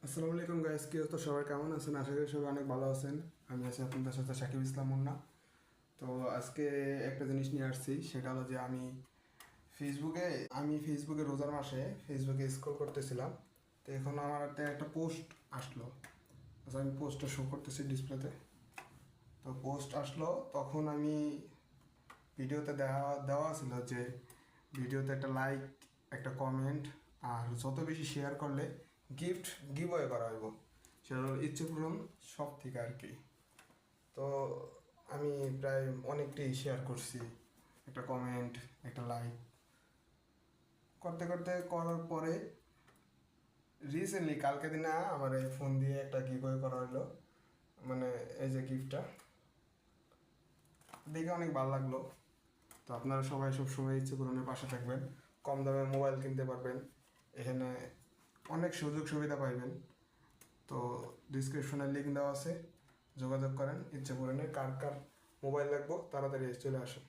আসসালামু আলাইকুম গাইস, কি তো সবাই কেমন আছেন? আশা করি সবাই অনেক ভালো আছেন। আমি আছি আপনাদের সাথে সাকিব ইসলাম মুন্না। তো আজকে একটা জিনিস নিয়ে আসছি, সেটা হলো যে আমি ফেসবুকে রোজার মাসে ফেসবুকে স্ক্রল করতেছিলাম। তো এখন আমার একটা পোস্ট আসলো। আচ্ছা, আমি পোস্টটা শো করতেছি ডিসপ্লেতে। তো পোস্ট আসলো, তখন আমি ভিডিওতে দেওয়া দেওয়া ছিল যে ভিডিওতে একটা লাইক, একটা কমেন্ট আর যত বেশি শেয়ার করলে গিফট গিভওয়ে করা হইব। সেটা হলো ইচ্ছে পূরণ সব থেকে আর কি। তো আমি প্রায় অনেকটাই শেয়ার করছি, একটা কমেন্ট, একটা লাইক করতে করতে করার পরে রিসেন্টলি কালকে দিনে আমার এই ফোন দিয়ে একটা গিভওয়ে করা হলো। মানে এই যে গিফটটা দেখে অনেক ভালো লাগলো। তো আপনারা সবাই সবসময় ইচ্ছে পূরণের পাশে থাকবেন, কম দামে মোবাইল কিনতে পারবেন, এখানে অনেক সুযোগ সুবিধা পাইবেন। তো ডিসক্রিপশনে লিঙ্ক দেওয়া আছে, যোগাযোগ করেন। ইচ্ছে পূরণের কার কার মোবাইল লাগবো তাড়াতাড়ি চলে আসুন।